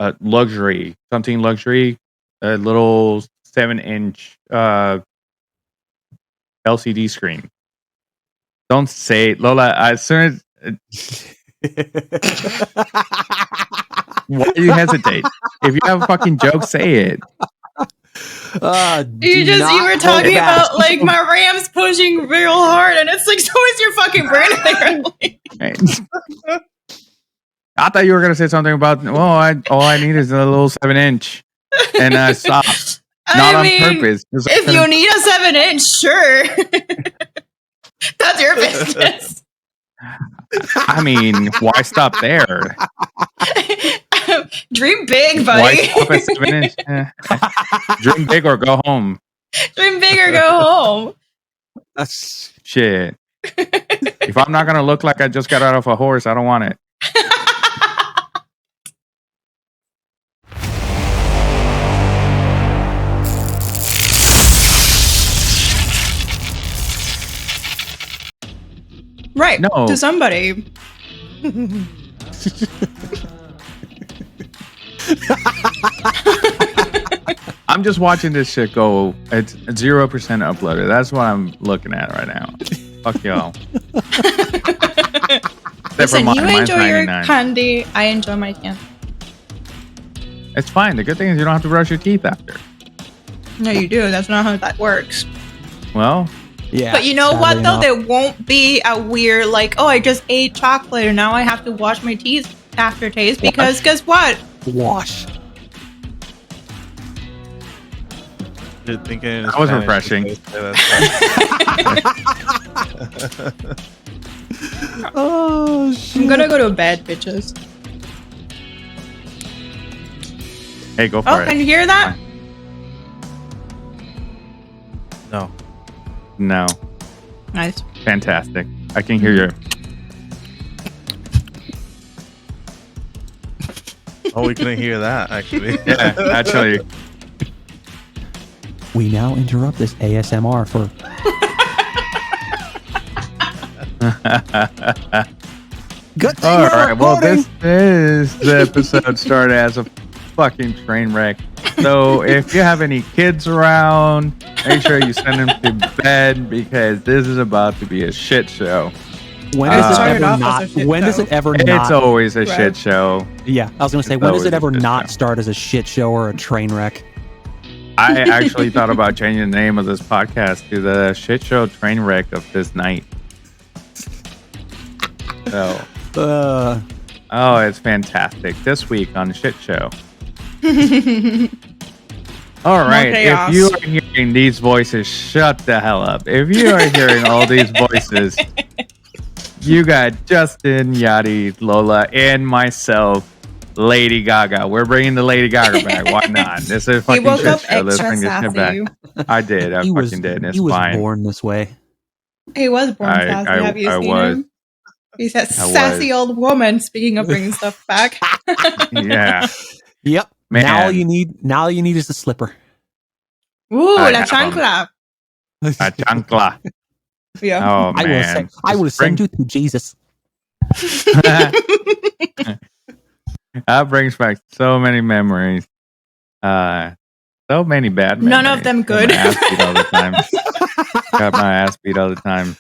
something luxury, a little 7-inch LCD screen. Don't say it, Lola. As soon as why do you hesitate? If you have a fucking joke, say it. You were talking about like my Rams pushing real hard, and it's like, so is your fucking brand. I thought you were gonna say something about all I need is a little 7-inch, and I stopped. Not on purpose. If you need a 7-inch, sure, that's your business. I mean, why stop there? Dream big, buddy. Why stop at 7-inch? Dream big or go home. Dream big or go home. That's shit. If I'm not gonna look like I just got out of a horse, I don't want it. Right. No. To somebody. I'm just watching this shit go. It's 0% uploaded. That's what I'm looking at right now. Fuck y'all. Listen, you enjoy your candy. I enjoy my candy. It's fine. The good thing is you don't have to brush your teeth after. No, you do. That's not how that works. Well, yeah. But you know what, though? There won't be a weird, like, oh, I just ate chocolate and now I have to wash my teeth aftertaste because guess what? Wash. You're thinking that was refreshing. Oh, shit. I'm gonna go to bed, bitches. Hey, go for it. Oh, can you hear that? No. No. Nice. Fantastic. I can hear you. Oh, we couldn't hear that, actually. Yeah, actually. We now interrupt this ASMR for... Good thing all right, well, this episode started as a fucking train wreck. So if you have any kids around, make sure you send them to bed because this is about to be a shit show. When does it ever not? It's always a shit show. Yeah, I was going to say, when does it ever not start as a shit show or a train wreck? I actually thought about changing the name of this podcast to the shit show train wreck of this night. So, oh, it's fantastic. This week on Shit Show. All right, if you are hearing these voices, shut the hell up. If you are hearing all these voices, you got Justin, Yadi, Lola, and myself, Lady Gaga. We're bringing the Lady Gaga back. Why not? This is a fucking shit show. Let's bring this shit back. I did. I fucking did. It's fine. He was born this way. He was born sassy. Have you seen him? He's that sassy old woman. Speaking of bringing stuff back. Yeah. Yep. Man. Now all you need is the slipper. Ooh, la chancla. La chancla. Yeah. Oh man. I will send you to Jesus. That brings back so many memories. So many bad memories. None of them good. Got my ass beat all the time. Got my ass beat all the time.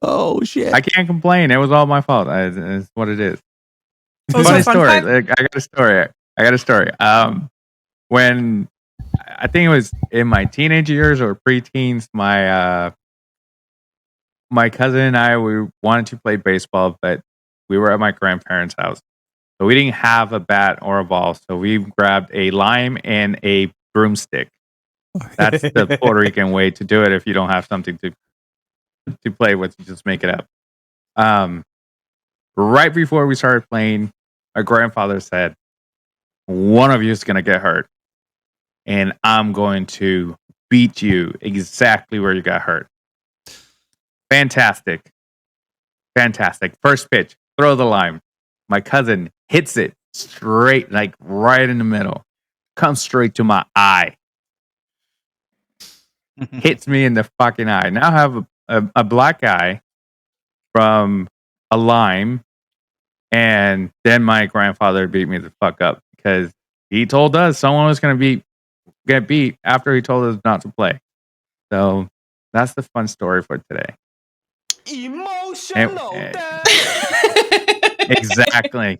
Oh shit! I can't complain. It was all my fault. It's what it is. Funny story. I got a story. When I think it was in my teenage years or preteens, my cousin and I, we wanted to play baseball, but we were at my grandparents' house, so we didn't have a bat or a ball. So we grabbed a lime and a broomstick. That's the Puerto Rican way to do it. If you don't have something to play with, you just make it up. Right before we started playing, my grandfather said, one of you is going to get hurt, and I'm going to beat you exactly where you got hurt. Fantastic. First pitch, throw the lime. My cousin hits it straight, like right in the middle. Comes straight to my eye. Hits me in the fucking eye. Now I have a black eye from a lime, and then my grandfather beat me the fuck up because he told us someone was going to get beat after he told us not to play. So that's the fun story for today. Emotional. Exactly.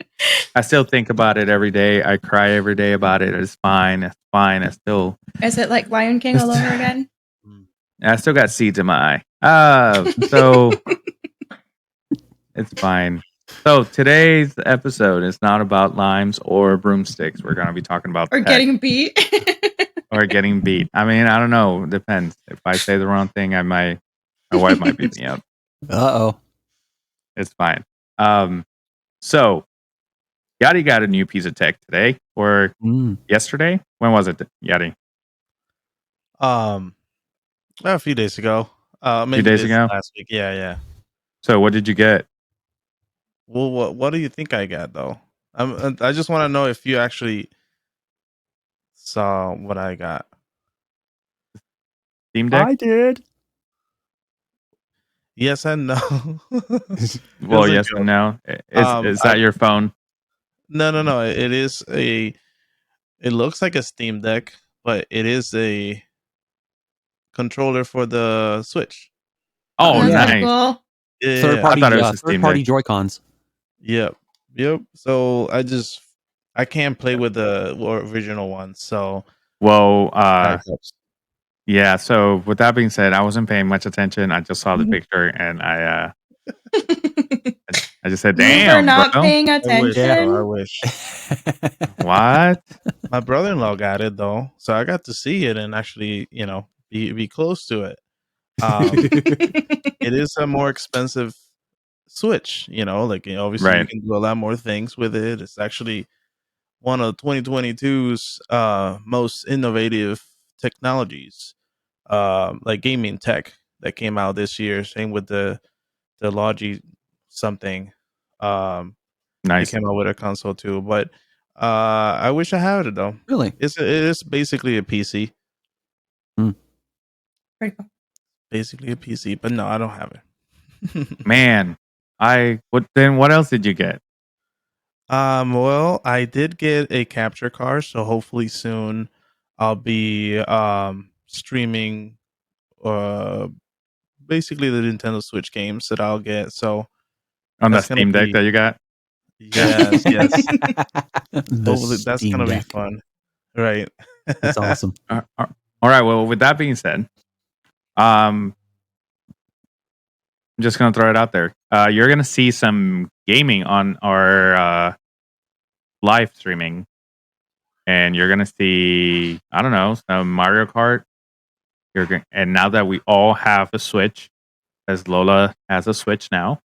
I still think about it every day. I cry every day about it. It's fine. It's fine. Is it like Lion King all over again? I still got seeds in my eye. So it's fine. So today's episode is not about limes or broomsticks. We're going to be talking about or tech. getting beat. Or getting beat. I mean, I don't know. Depends. If I say the wrong thing, my wife might beat me up. Uh-oh. It's fine. So Yachty got a new piece of tech today or yesterday. When was it, Yachty? A few days ago. Maybe few days ago? last week. Yeah. So what did you get? Well, what do you think I got though? I just want to know if you actually saw what I got. Steam Deck? I did. Yes and no. Well, yes and no. Is that your phone? No. It looks like a Steam Deck, but it is a controller for the Switch. Oh, That's nice. cool. Yeah. Third-party Joy-Cons. Yep. So I can't play with the original one. So well, yeah. So with that being said, I wasn't paying much attention. I just saw the picture and I just said, "Damn, for not bro." paying attention. I wish. What? My brother-in-law got it though, so I got to see it and actually, be close to it. It is a more expensive Switch, obviously Right. you can do a lot more things with it. It's actually one of 2022's most innovative technologies, like gaming tech that came out this year. Same with the Logi something. They Nice. came out with a console too, but I wish I had it though. Really? It is basically a PC. Very cool. Basically a PC, but no, I don't have it. Man, what else did you get? Well, I did get a capture card, so hopefully soon I'll be streaming basically the Nintendo Switch games that I'll get. So On the that's gonna Steam Deck be- that you got? Yes. The That's Steam gonna be Deck. fun. Right. That's awesome. All right. Well, with that being said, I'm just gonna throw it out there. You're gonna see some gaming on our live streaming, and you're gonna see, I don't know, some Mario Kart. And now that we all have a Switch, as Lola has a Switch now,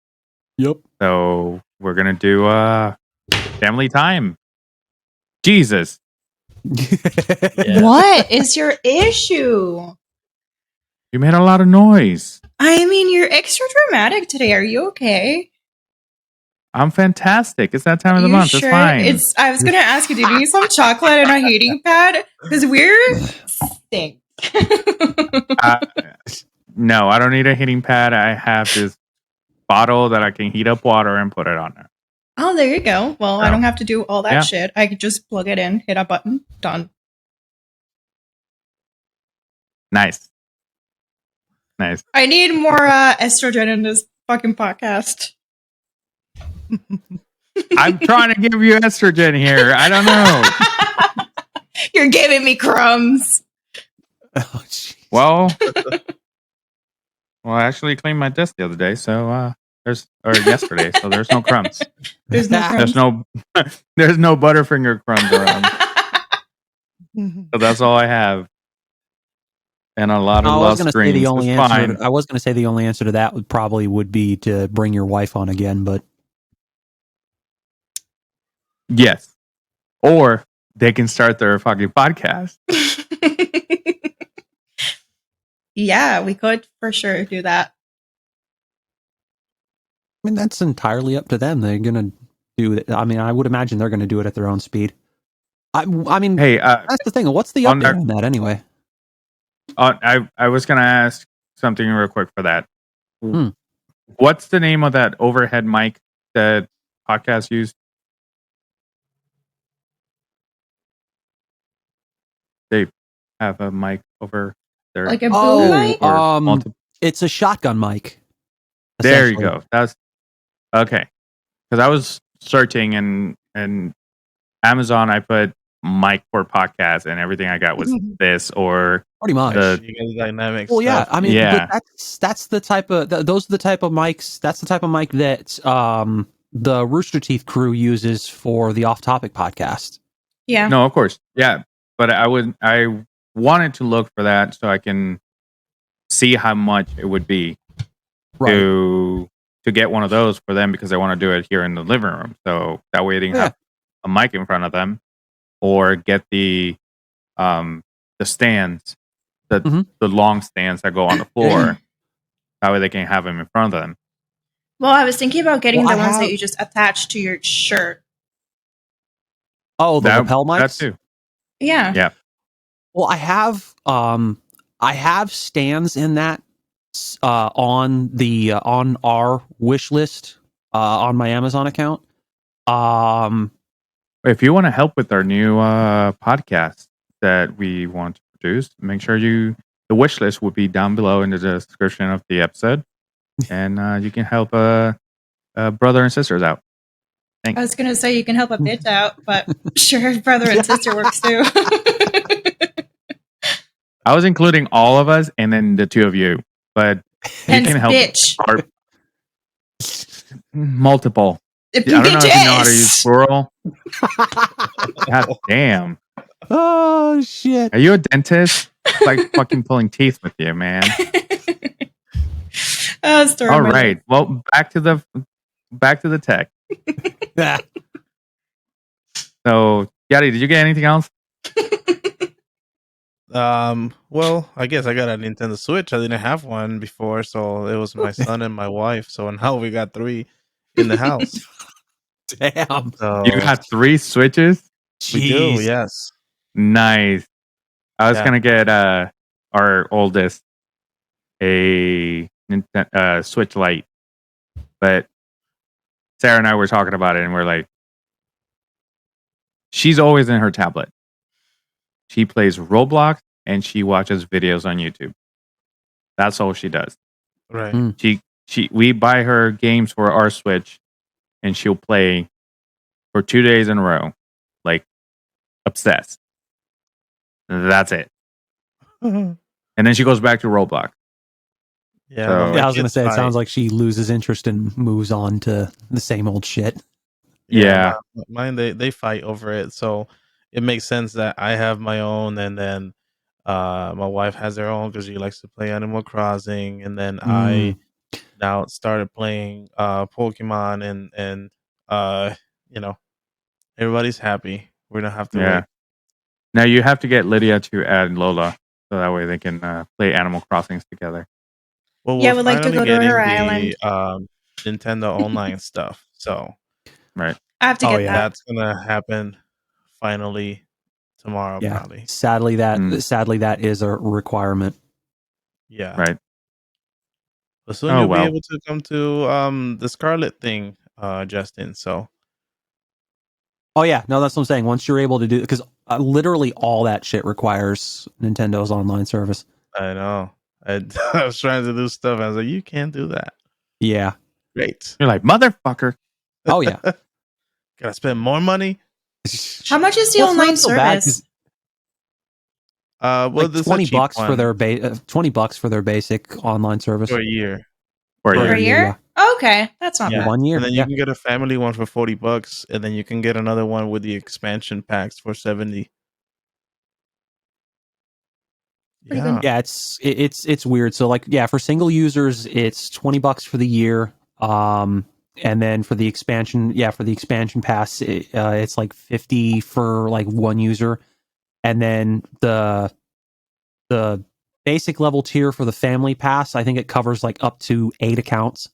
Yep. so we're gonna do family time. Jesus, What is your issue? you made a lot of noise. I mean, you're extra dramatic today. Are you okay? I'm fantastic. It's that time of the month. Sure? It's fine. I was gonna ask you, do you need some chocolate and a heating pad? Because we're stink. No, I don't need a heating pad. I have this bottle that I can heat up water and put it on there. Oh, there you go. Well, I So, don't have to do all that yeah. shit. I could just plug it in, hit a button, done. Nice. I need more estrogen in this fucking podcast. I'm trying to give you estrogen here. I don't know. You're giving me crumbs. Oh, geez. Well, I actually cleaned my desk the other day, so yesterday, so there's no crumbs. There's no crumbs. There's no Butterfinger crumbs around. So that's all I have. And a lot of love screens. I was going to say the only answer to that would be to bring your wife on again, but yes, or they can start their fucking podcast. Yeah, we could for sure do that. I mean, that's entirely up to them. They're going to do it. I mean, I would imagine they're going to do it at their own speed. I mean, hey, that's the thing. What's the update on that anyway? I was going to ask something real quick for that. What's the name of that overhead mic that podcast used? have a mic over there. Like a boom mic? Or multiple. It's a shotgun mic. There you essentially. go. That's okay. Because I was searching and Amazon, I put mic for podcast, and everything I got was this or Pretty much. the You get the dynamic Well, yeah. stuff. I mean, Yeah. but that's the type of those are the type of mics. That's the type of mic that the Rooster Teeth crew uses for the Off Topic podcast. Yeah. No, of course. Yeah. But I wanted to look for that so I can see how much it would be Right. to get one of those for them, because I want to do it here in the living room. So that way they can Yeah. have a mic in front of them, or get the stands, the long stands that go on the floor. That way they can have them in front of them. Well, I was thinking about getting Well, the I ones that have- you just attach to your shirt. Oh, the lapel mics. That too. Yeah. Yeah. Well, I have stands in that on our wish list on my Amazon account. If you want to help with our new podcast that we want to produce, make sure the wish list will be down below in the description of the episode, and you can help brother and sisters out. Thanks. I was going to say you can help a bit out, but sure, brother and sister works too. I was including all of us and then the two of you, but you Hence, can help bitch. our multiple. I don't know if you know how to use plural. God damn. Oh shit! Are you a dentist? It's like fucking pulling teeth with you, man. All right. Well, back to the tech. Yeah. So, Yadi, did you get anything else? Well, I guess I got a Nintendo Switch. I didn't have one before, so it was my son and my wife. So now we got 3 in the house. Damn. So You got 3 Switches? we do, yes. Nice. I was Yeah. gonna get our oldest a Switch Lite, but Sarah and I were talking about it, and we're like, she's always in her tablet. She plays Roblox and she watches videos on YouTube. That's all she does. Right. We buy her games for our Switch, and she'll play for 2 days in a row, like obsessed. That's it. And then she goes back to Roblox. Yeah, So- but Yeah, my I was gonna kids say it fight. sounds like she loses interest and moves on to the same old shit. Yeah. Mine they fight over it, so it makes sense that I have my own, and then my wife has her own because she likes to play Animal Crossing, and then I now started playing Pokemon, and everybody's happy. We don't have to Yeah. wait. Now you have to get Lydia to add Lola, so that way they can play Animal Crossings together. Well, Yeah, we're we'd like to finally go to her getting the Nintendo Online stuff, so Right. I have to Oh, get yeah. that. that's gonna happen finally tomorrow, Yeah. probably. Sadly, that is a requirement. Yeah. Right. But soon Oh, you'll well. be able to come to the Scarlet thing, Justin. So Oh yeah, no, that's what I'm saying. Once you're able to do, because literally all that shit requires Nintendo's online service. I know. I was trying to do stuff. I was like, you can't do that. Yeah. Great. You're like, motherfucker. Oh yeah. Gotta spend more money. How much is the Well, it's not online so bad, service? 'Cause, well, like this is a $20 cheap for one their $20 for their basic online service for a year. For For a you. year? Oh, okay, that's not Yeah. bad. 1 year. And then Yeah. you can get a family one for $40, and then you can get another one with the expansion packs for $70. Pretty good. Yeah, it's weird. So like, yeah, for single users, it's $20 for the year. And then for the expansion pass, it's like 50 for like one user. And then the basic level tier for the family pass, I think it covers like up to 8 accounts.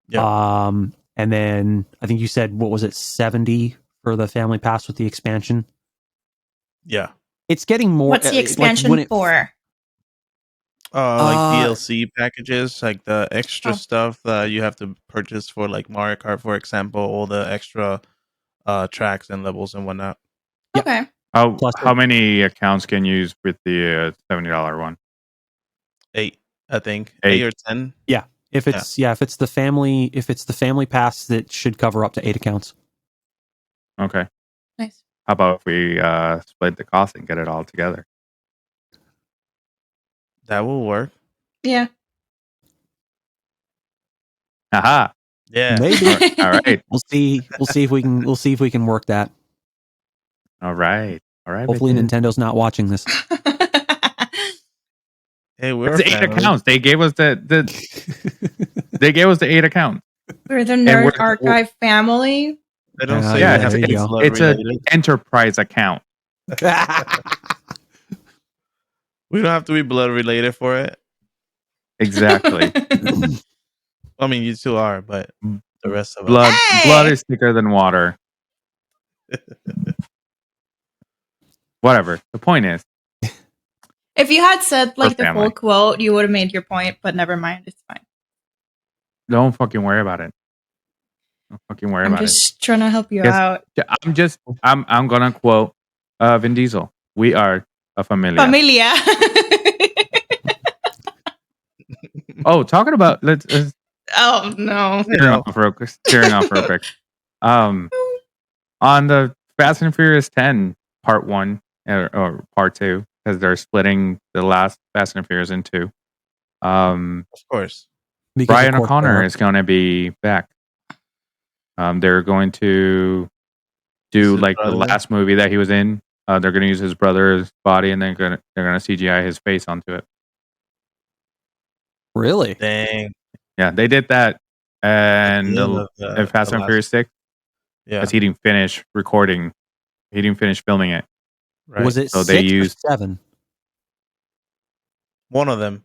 Yeah. And then I think you said, what was it, 70 for the family pass with the expansion? Yeah. It's getting more. What's the expansion for? Like DLC packages, like the extra Oh. stuff that you have to purchase for like Mario Kart, for example, all the extra tracks and levels and whatnot. Yeah. Okay. How many accounts can you use with the $70 one? 8, I think. 8 or 10. Yeah. If it's the family pass, that should cover up to 8 accounts. Okay. Nice. How about if we split the cost and get it all together? That will work. Yeah. Haha. Yeah. Maybe. All right. We'll see if we can work that. All right. Hopefully Nintendo's not watching this. Hey, we're It's 8 accounts. They gave us the they gave us the 8 accounts. We're the Nerd Archive family. They don't say it's an enterprise account. We don't have to be blood related for it. Exactly. I mean, you two are, but the rest of blood us. blood is thicker than water. Whatever. The point is, if you had said like the full quote, you would have made your point, but never mind. It's fine. Don't fucking worry about it. Don't fucking worry about it. I'm just trying to help you out. I'm gonna quote Vin Diesel. We are a familia. Familia. Oh, talking about oh no. Tearing off real quick. On the Fast and Furious 10 Part 1 or Part 2, because they're splitting the last Fast and Furious in 2. Of course. Brian O'Connor is going to be back. They're going to do like the last movie that he was in. They're going to use his brother's body, and they're going to CGI his face onto it. Really? Dang. Yeah, they did that, and in Fast and Furious 6. Yeah, because he didn't finish recording. He didn't finish filming it. Right. Was it so 6 they used or 7? One of them.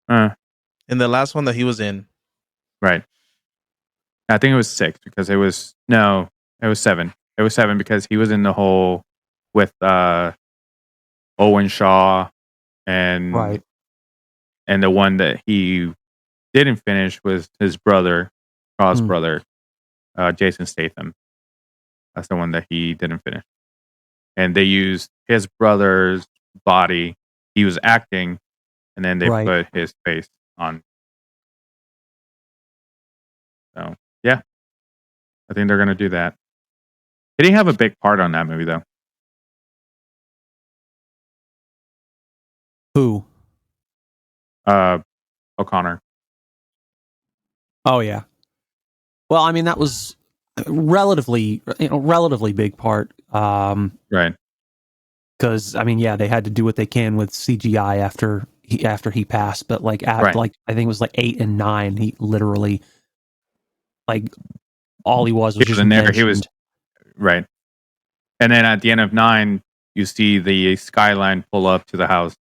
In the last one that he was in. Right. I think it was 6 because it was 7. It was 7 because he was in the whole with Owen Shaw and and the one that he didn't finish was his brother, Carl's brother, Jason Statham. That's the one that he didn't finish. And they used his brother's body. He was acting, and then they put his face on. So, yeah. I think they're going to do that. He didn't have a big part on that movie, though. Who? O'Connor. Oh, yeah. Well, I mean, that was relatively big part. Right. Because I mean, yeah, they had to do what they can with CGI after he passed. But like, I think it was like 8 and 9. He literally, like, all he was just in there. He was right. And then at the end of 9, you see the skyline pull up to the house.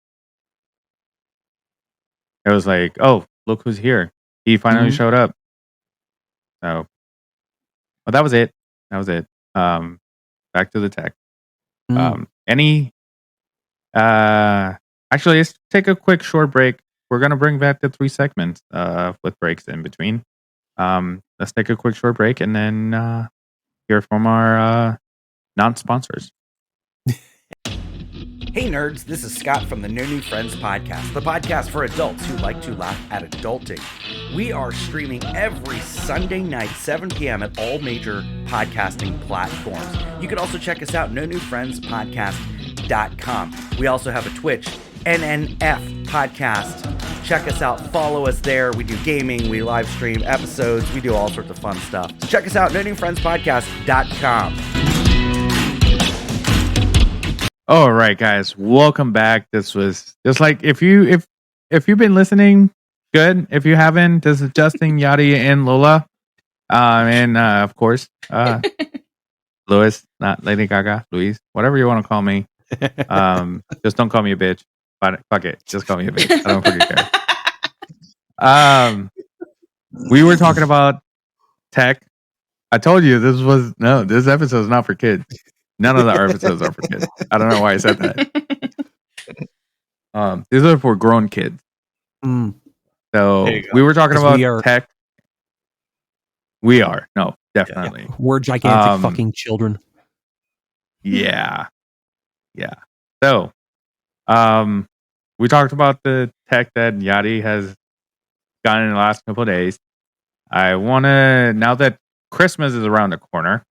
It was like, oh, look who's here. He finally showed up. So, well, that was it. Back to the tech. Actually, let's take a quick short break. We're going to bring back the 3 segments with breaks in between. Let's take a quick short break and then hear from our non-sponsors. Hey nerds, this is Scott from the No New Friends podcast, the podcast for adults who like to laugh at adulting. We are streaming every Sunday night, 7 p.m. at all major podcasting platforms. You can also check us out, nonewfriendspodcast.com. We also have a Twitch, NNF podcast. Check us out, follow us there. We do gaming, we live stream episodes, we do all sorts of fun stuff. So check us out, nonewfriendspodcast.com. All right, guys, welcome back. This was just like if you've been listening, good. If you haven't, this is Justin, Yachty, and Lola, and of course, Louis, not Lady Gaga, Luis, whatever you want to call me. Just don't call me a bitch. But fuck it, just call me a bitch. I don't fucking care. We were talking about tech. I told you this episode is not for kids. None of our episodes are for kids. I don't know why I said that. These are for grown kids. So we were talking about tech. We are. No, definitely. Yeah. We're gigantic fucking children. Yeah. So, we talked about the tech that Yachty has gotten in the last couple of days. I want to, now that Christmas is around the corner,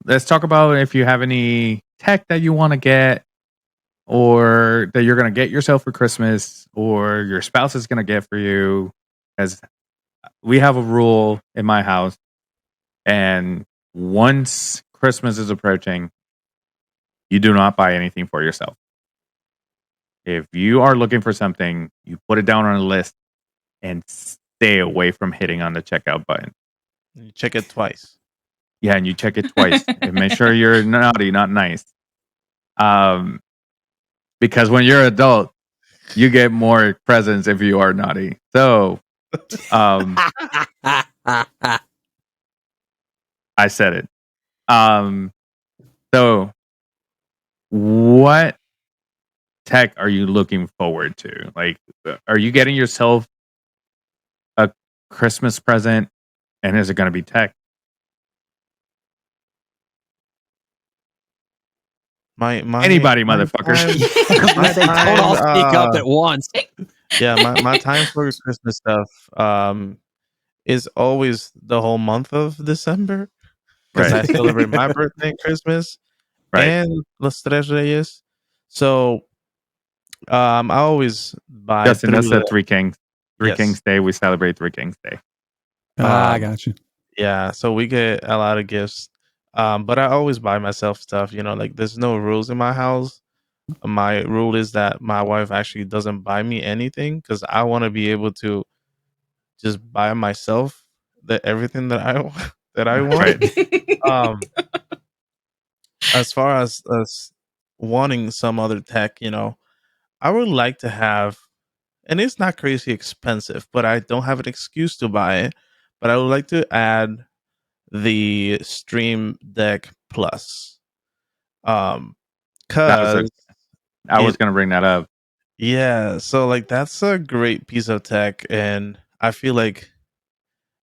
let's talk about if you have any tech that you want to get, or that you're going to get yourself for Christmas, or your spouse is going to get for you. As we have a rule in my house, and once Christmas is approaching, you do not buy anything for yourself. If you are looking for something, you put it down on a list and stay away from hitting on the checkout button. You check it twice. Yeah, and you check it twice and make sure you're naughty, not nice. Because when you're an adult, you get more presents if you are naughty. So, I said it. So, what tech are you looking forward to? Like, are you getting yourself a Christmas present, and is it going to be tech? Anybody, motherfuckers. Don't all speak up at once. Yeah, my time for Christmas stuff is always the whole month of December, because I celebrate my birthday and Christmas and Los Tres Reyes. So I always buy Justin, through that's the Three Kings. Yes. Kings Day. We celebrate Three Kings Day. I got you. Yeah, so we get a lot of gifts. But I always buy myself stuff, like there's no rules in my house. My rule is that my wife actually doesn't buy me anything, because I want to be able to just buy myself everything that I want. As far as wanting some other tech, I would like to have, and it's not crazy expensive, but I don't have an excuse to buy it. But I would like to add the Stream Deck Plus. Cause I was going to bring that up. Yeah, so like that's a great piece of tech, and I feel like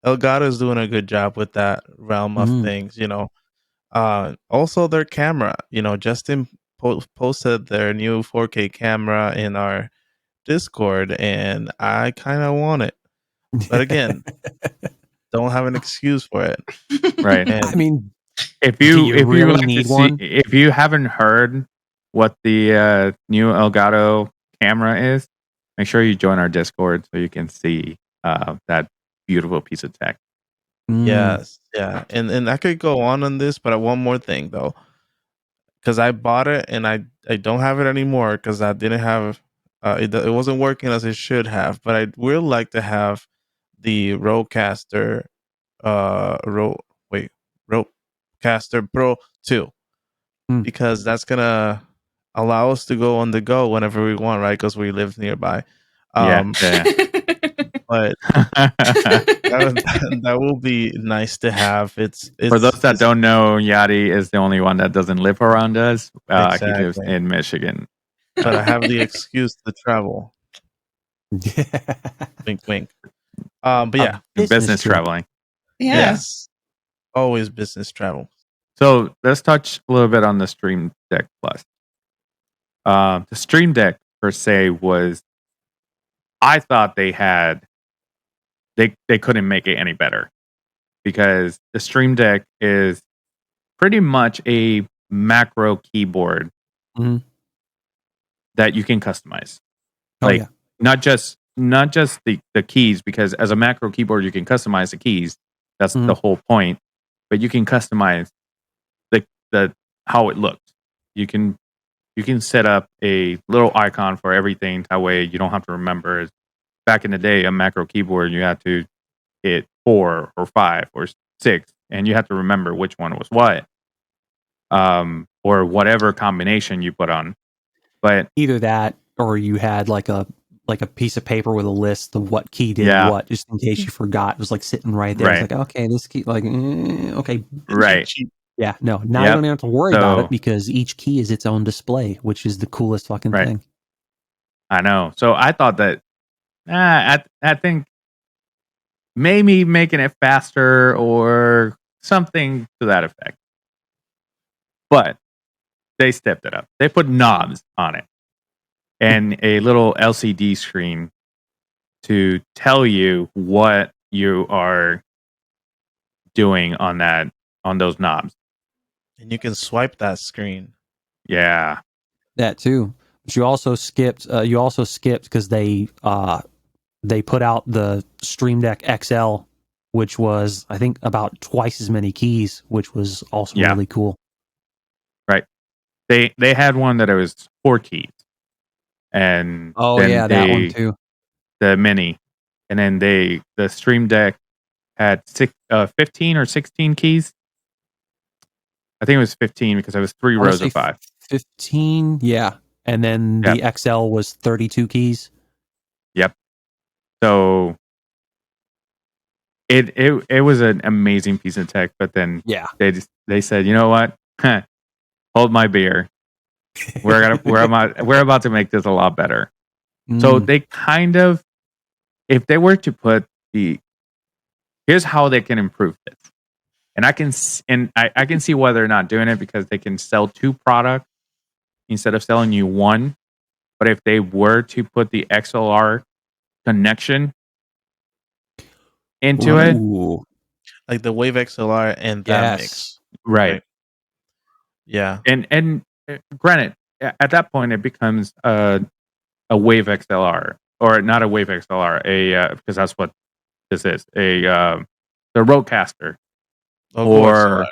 Elgato is doing a good job with that realm of things. Also their camera. Justin posted their new 4K camera in our Discord, and I kind of want it, but again, don't have an excuse for it. Right. And I mean, if you really like need to see, one? if you haven't heard what the new Elgato camera is, make sure you join our Discord so you can see that beautiful piece of tech. Yes, yeah, and I could go on this, but one more thing though, because I bought it and I don't have it anymore because I didn't have it wasn't working as it should have. But I would like to have the Rodecaster Rodecaster Pro 2, because that's gonna allow us to go on the go whenever we want, right? Because we live nearby. Yeah. But that will be nice to have. It's For those that don't know, Yachty is the only one that doesn't live around us. He lives Exactly. in Michigan. But I have the excuse to travel. Wink, wink. But yeah, business traveling. Yes, always business travel. So let's touch a little bit on the Stream Deck Plus. The Stream Deck per se was, I thought they couldn't make it any better, because the Stream Deck is pretty much a macro keyboard that you can customize. Not just the keys, because as a macro keyboard you can customize the keys. That's the whole point. But you can customize the how it looks. You can set up a little icon for everything. That way you don't have to remember. Back in the day, a macro keyboard, you had to hit 4 or 5 or 6, and you have to remember which one was what. Or whatever combination you put on. But either that, or you had like a piece of paper with a list of what key did what, just in case you forgot. It was like sitting right there. It's like, okay, this key, okay, right. Yeah, no, now you don't even have to worry about it, because each key is its own display, which is the coolest fucking thing. I know. So I thought that I think maybe making it faster or something to that effect. But they stepped it up. They put knobs on it and a little LCD screen to tell you what you are doing on those knobs. And you can swipe that screen. Yeah. That too. But you also skipped. Because they put out the Stream Deck XL, which was I think about twice as many keys, which was also really cool. Right. They had one that it was 4 keys, and then that one too. The mini, and then the Stream Deck had 15 or 16 keys. I think it was 15 because it was 3 rows of 5. 15, yeah. And then the XL was 32 keys. Yep. So it was an amazing piece of tech, but then they said, you know what? Hold my beer. We're about to make this a lot better. So they kind of, if they were to put here's how they can improve this. And I can see why they're not doing it, because they can sell 2 products instead of selling you one. But if they were to put the XLR connection into it, like the Wave XLR and that mix, right? Yeah, and granted, at that point it becomes a Wave XLR, or not a Wave XLR, because that's what this is, the Rodecaster. Or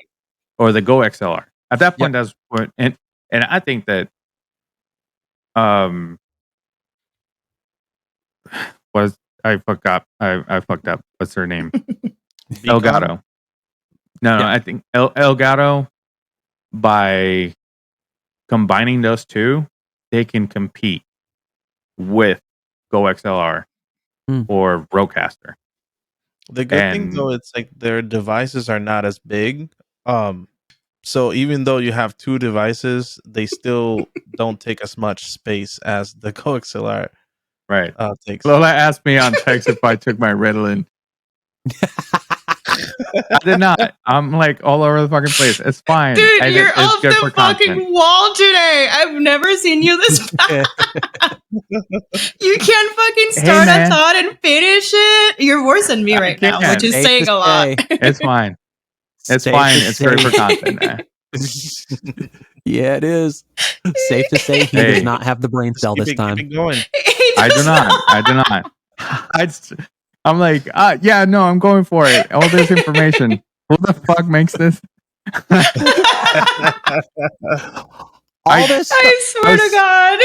the Go XLR. At that point, that's what, and I think that I fucked up. What's her name? Elgato. No, I think Elgato, by combining those two, they can compete with Go XLR or Rodecaster. The good thing though, it's like their devices are not as big. So even though you have 2 devices, they still don't take as much space as the Go XLR. Right. Takes. Lola asked me on text if I took my Ritalin. I did not. I'm like all over the fucking place. It's fine. Dude, you're off the fucking wall today. I've never seen you this fast. You can't fucking start a thought and finish it. You're worse than me right now, which is saying a lot. It's fine. It's fine. It's great for content. Yeah, it is. Safe to say he does not have the brain cell this time. Keep it going. I do not. I'm like, yeah, no, I'm going for it. All this information. Who the fuck makes this? I swear to God.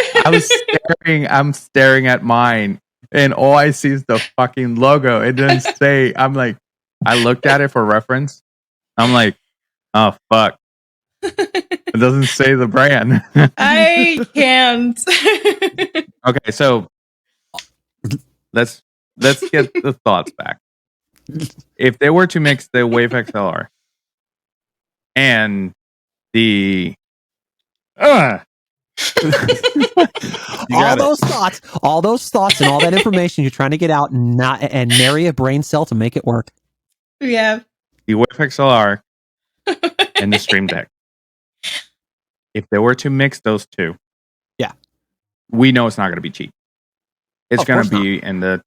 I'm staring at mine, and all I see is the fucking logo. It didn't say. I'm like, I looked at it for reference. I'm like, oh fuck. It doesn't say the brand. I can't. Okay, so let's get the thoughts back. If they were to mix the Wave XLR and the all those thoughts and all that information you're trying to get out and marry a brain cell to make it work. Yeah. The Wave XLR and the Stream Deck. If they were to mix those two, we know it's not going to be cheap. It's going to be in the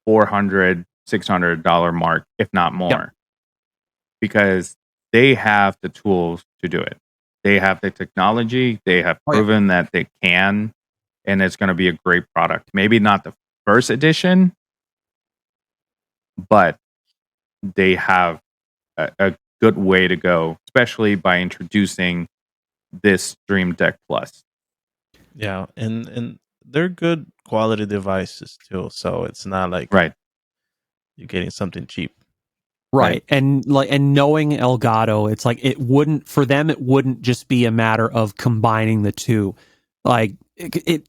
$400, $600 mark, if not more, because they have the tools to do it. They have the technology. They have proven that they can, and it's going to be a great product. Maybe not the first edition, but they have a good way to go, especially by introducing this Stream Deck Plus. Yeah, and they're good quality devices too, so it's not like you're getting something cheap. Right. And knowing Elgato, it's like it wouldn't just be a matter of combining the two. Like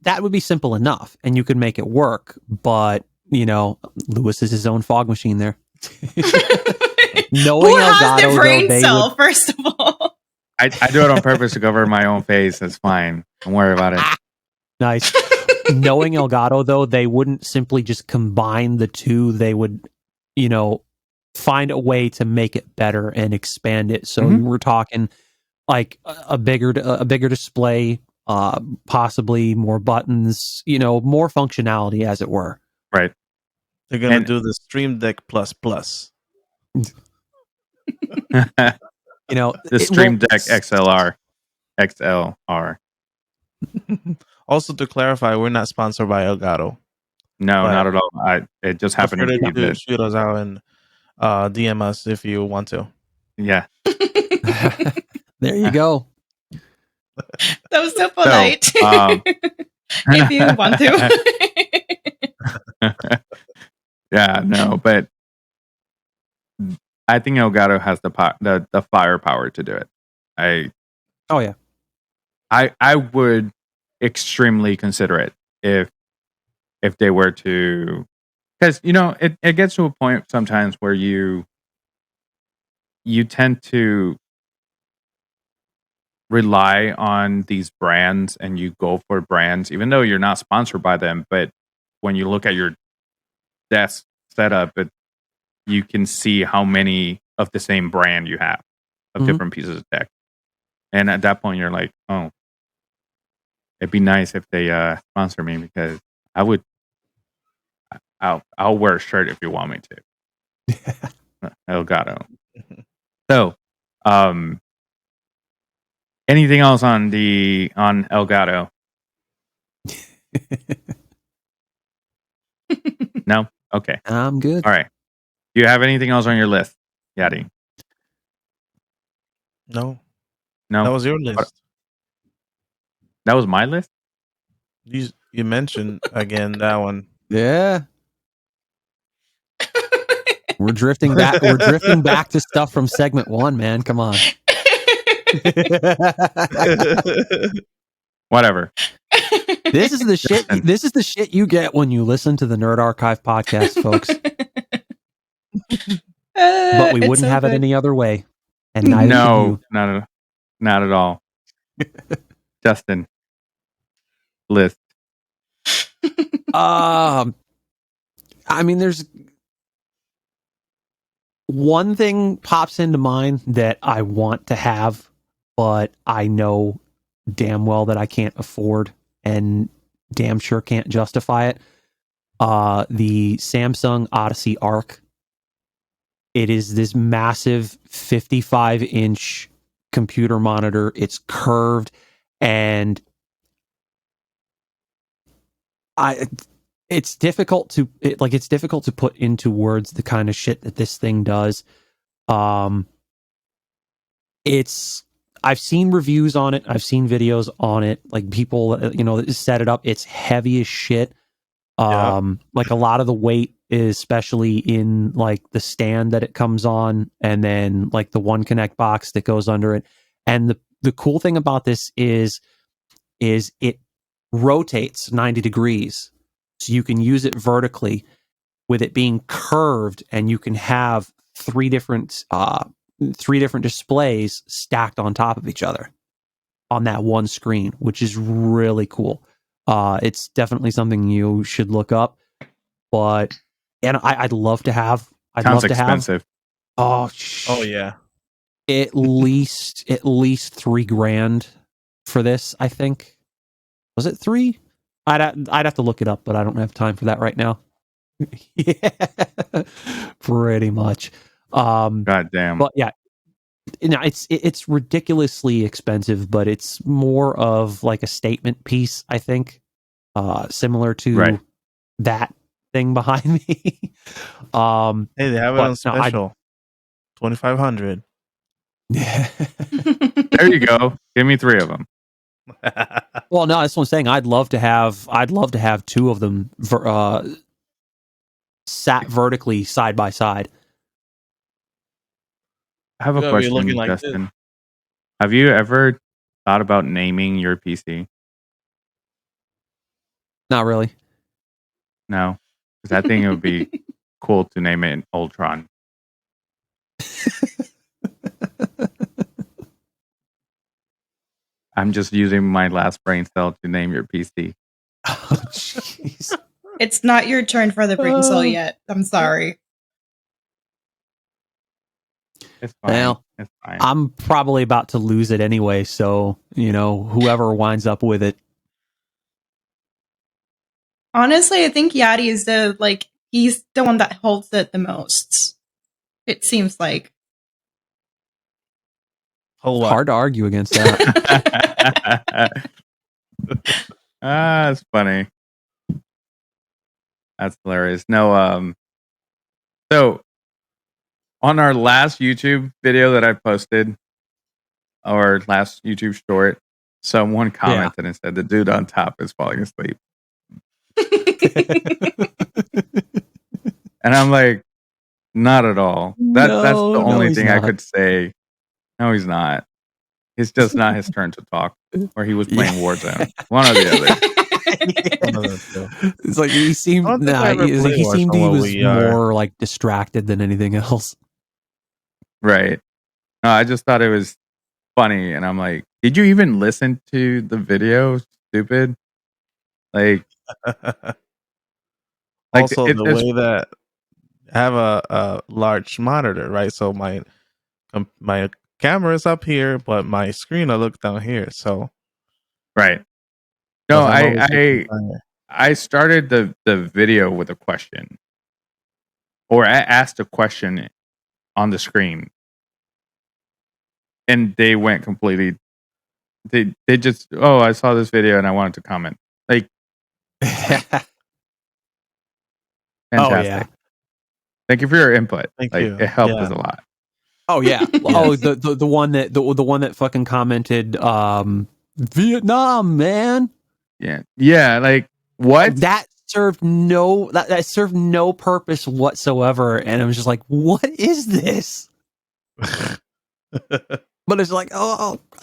that would be simple enough and you could make it work, but Lewis is his own fog machine there. Knowing Who has the brain cell, first of all? I do it on purpose to cover my own face. It's fine. Don't worry about it. Nice. Knowing Elgato, though, they wouldn't simply just combine the two. They would, find a way to make it better and expand it. So we're talking like a bigger display, possibly more buttons, more functionality, as it were. Right. They're gonna do the Stream Deck Plus Plus. The Stream Deck XLR. Also, to clarify, we're not sponsored by Elgato. No, not at all. It just happened to shoot us out and DM us if you want to. Yeah. There you go. That was so polite. If you want to. Yeah, no, but I think Elgato has the firepower to do it. I would extremely consider it if they were to, because it gets to a point sometimes where you tend to rely on these brands and you go for brands even though you're not sponsored by them, but when you look at your desk setup, you can see how many of the same brand you have of different pieces of tech, and at that point you're like, oh, it'd be nice if they sponsor me, because I'll wear a shirt if you want me to. Elgato. So, anything else on Elgato? No? Okay. I'm good. All right. Do you have anything else on your list, Yadi? No. No? That was your list. What? That was my list? You mentioned again that one. Yeah. We're drifting back. We're drifting back to stuff from segment 1, man. Come on. Whatever. This is the shit. This is the shit you get when you listen to the Nerd Archive podcast, folks. But we wouldn't have it any other way. And neither no, not at all. Justin, list. I mean, there's one thing pops into mind that I want to have, but I know damn well that I can't afford and damn sure can't justify it. The Samsung Odyssey Arc. It is this massive 55-inch computer monitor. It's curved, and it's difficult to put into words the kind of shit that this thing does. I've seen reviews on it. I've seen videos on it. Like, people, set it up. It's heavy as shit. Like, a lot of the weight is especially in like the stand that it comes on, and then like the One Connect box that goes under it. And the cool thing about this is it rotates 90 degrees, so you can use it vertically with it being curved, and you can have three different displays stacked on top of each other on that one screen, which is really cool. It's definitely something you should look up, but I'd love to have. Sounds expensive. Oh yeah. At least $3,000 for this, I think. Was it 3? I'd have to look it up, but I don't have time for that right now. Yeah, pretty much. God damn. But yeah, it's ridiculously expensive, but it's more of like a statement piece, I think. Similar to that thing behind me. Hey, they have it on special. 2,500. There you go. Give me 3 of them. Well, no, that's what I'm saying. I'd love to have 2 of them sat vertically side by side. I have a question, Justin. Have you ever thought about naming your PC? Not really. No, because I think it would be cool to name it Ultron. I'm just using my last brain cell to name your PC. Oh, jeez. It's not your turn for the brain cell yet. I'm sorry. It's fine. Well, It's fine. I'm probably about to lose it anyway, so whoever winds up with it. Honestly, I think Yadi is he's the one that holds it the most. It seems like. Hard to argue against that. It's funny. That's hilarious. No, so on our last YouTube video that I posted, or last YouTube short, someone commented and said the dude on top is falling asleep. And I'm like, not at all. That's the only thing I could say. No, he's not. It's just not his turn to talk, or he was playing Warzone. One or the other. It's like he seemed. He seemed he was more like distracted than anything else. Right. No, I just thought it was funny, and I'm like, did you even listen to the video? Stupid. Like, also the way that I have a large monitor, right? So my camera's up here, but my screen I look down here. So right. No, I started the video with a question, or I asked a question on the screen, and they went completely. They just I saw this video and I wanted to comment. Like, fantastic. Oh yeah. Thank you for your input. Thank you. It helped us a lot. Oh yeah. Oh, the one that fucking commented, Vietnam, man. Yeah. Like, what? That served no purpose whatsoever, and I was just like, what is this? But it's like,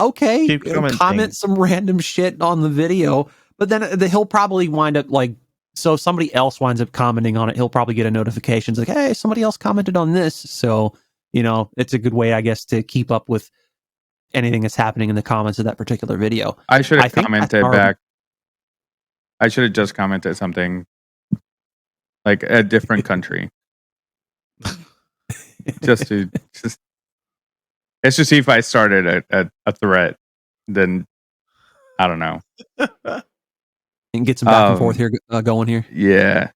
okay, comment some random shit on the video, but then he'll probably wind up so if somebody else winds up commenting on it, he'll probably get a notification. It's like, hey, somebody else commented on this. So, it's a good way, I guess, to keep up with anything that's happening in the comments of that particular video. I should have commented back. I should have just commented something like a different country. just to see if I started a threat. Then I don't know. And get some back and forth here going here. Yeah.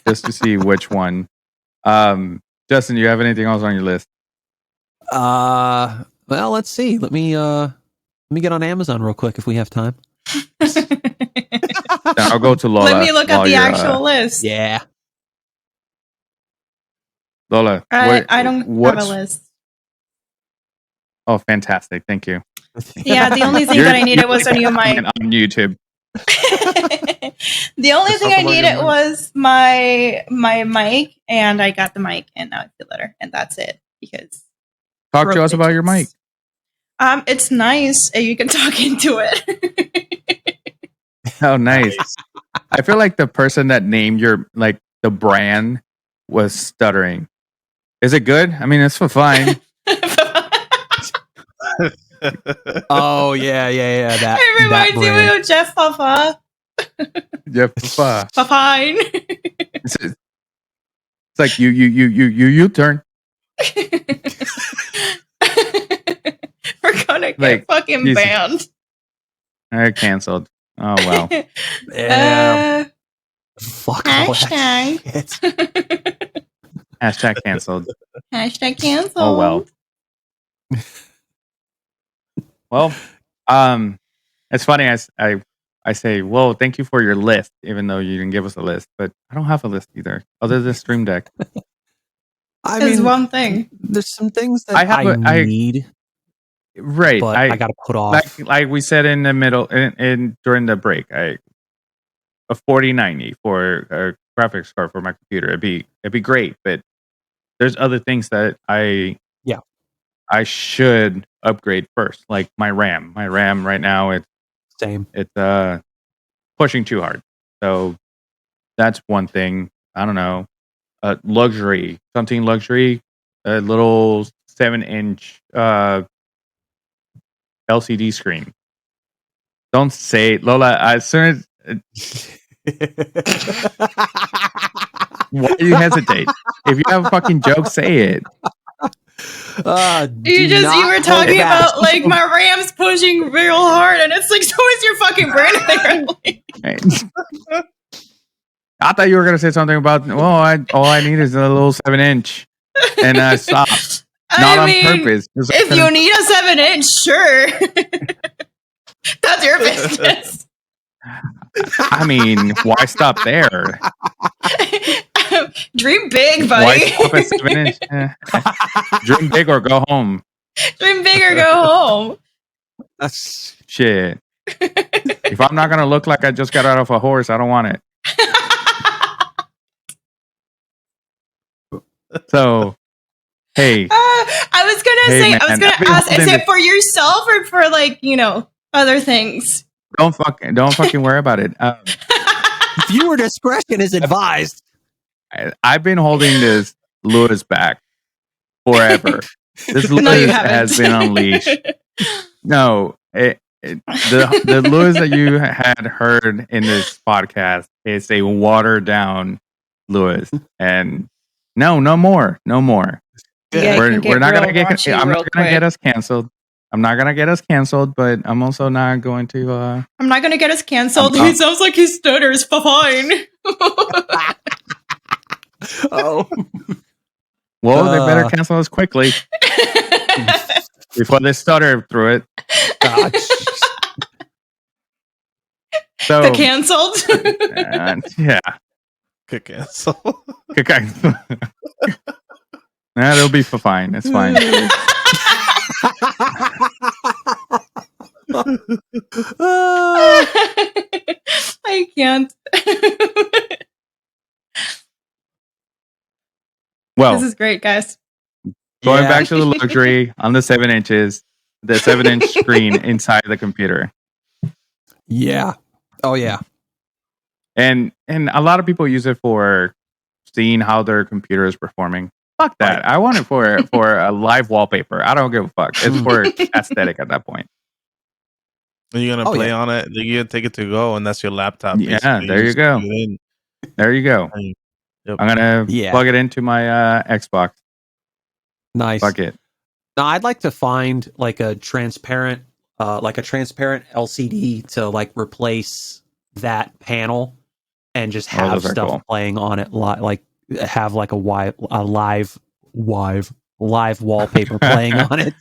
Just to see which one. Justin, do you have anything else on your list? Well, let's see. Let me get on Amazon real quick if we have time. I'll go to Lola. Let me look at the actual list. Yeah. Lola. I don't have a list. Oh, fantastic. Thank you. Yeah, the only thing that I needed was a new mic. On YouTube. The only thing I needed was my mic, and I got the mic, and now I feel better, and that's it. Because talk to us about your mic. It's nice. You can talk into it. Oh, nice. I feel like the person that named the brand was stuttering. Is it good? I mean, it's fine. Oh yeah. That it reminds me of Jeff Papa. Jeff Papa. Fine. It's like you turn. We're gonna get fucking banned. Canceled. Oh well. Yeah. Fuck. Hashtag. Hashtag canceled. Hashtag canceled. Oh well. Well, it's funny. I say, well, thank you for your list, even though you didn't give us a list. But I don't have a list either, other than Stream Deck. There's one thing. There's some things that I need. Right, but I got to put off. Like we said in the middle, in during the break, a 4090 for a graphics card for my computer. It'd be great, but there's other things that I should upgrade first, like my RAM. My RAM right now, it's pushing too hard. So that's one thing. I don't know. Luxury, something luxury, a little 7-inch LCD screen. Don't say it, Lola. As soon as why do you hesitate? If you have a fucking joke, say it. You were talking about like my RAM's pushing real hard, and it's like, so is your fucking brain apparently. I thought you were gonna say something about all I need is a little 7-inch, and I stopped. Not on purpose. If you need a 7-inch, sure, that's your business. I mean, why stop there? Dream big, buddy. Why stop at 7-inch? Dream big or go home. Dream big or go home. That's shit. If I'm not gonna look like I just got out of a horse, I don't want it. So, hey. I was gonna ask, is it for yourself or for other things? Don't fucking worry about it. Viewer discretion is advised. I've been holding this Lewis back forever. This Lewis has been unleashed. No, the Lewis that you had heard in this podcast is a watered down Lewis, and no more. Yeah, we're not gonna get. I'm not gonna get us canceled. I'm not gonna get us canceled, but I'm also not going to. I'm not gonna get us canceled. He sounds like he stutters. Fine. Oh. Well, they better cancel us quickly before they stutter through it. So the canceled. Yeah. Could cancel. Nah, it'll be fine. It's fine. I can't. Well, this is great, guys. Going back to the luxury on the 7 inches, the 7-inch screen inside the computer. Yeah. Oh yeah. And a lot of people use it for seeing how their computer is performing. Fuck that. I want it for a live wallpaper. I don't give a fuck. It's for aesthetic at that point. Are you gonna play on it? You're gonna take it to go, and that's your laptop. Yeah, there you go. There you go. Yep. I'm gonna plug it into my Xbox. Nice. Fuck it. Now I'd like to find like a transparent LCD to like replace that panel and just have stuff playing on it, like have like a live wallpaper playing on it.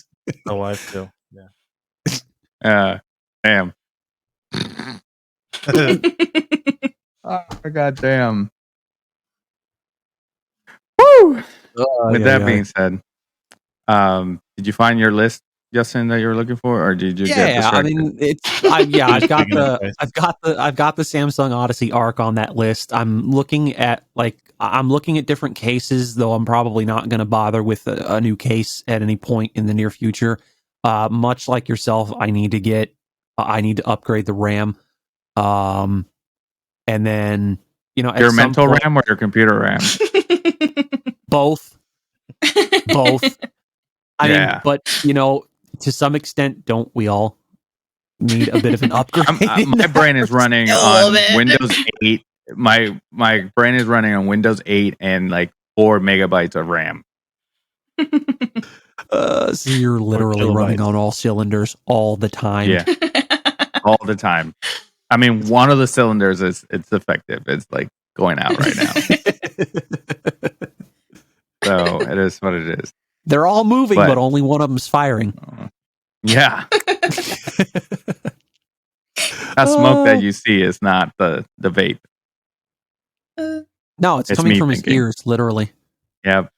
A live too. Yeah. Damn. Oh, god damn. Woo! With that being said, did you find your list, Justin, that you were looking for, or did you get distracted? I mean, I've got the Samsung Odyssey Arc on that list. I'm looking at different cases, though I'm probably not going to bother with a new case at any point in the near future. Much like yourself, I need to upgrade the RAM. And then, your mental RAM or your computer RAM? Both. I mean, but to some extent, don't we all need a bit of an upgrade? My brain is running on Windows 8. My brain is running on Windows 8 and like 4 megabytes of RAM. So you're literally running on all cylinders all the time. Yeah, all the time. I mean, one of the cylinders it's effective. It's like going out right now. So it is what it is. They're all moving, but only one of them's firing. Yeah. That smoke that you see is not the vape. No, it's coming from his ears, literally. Yep.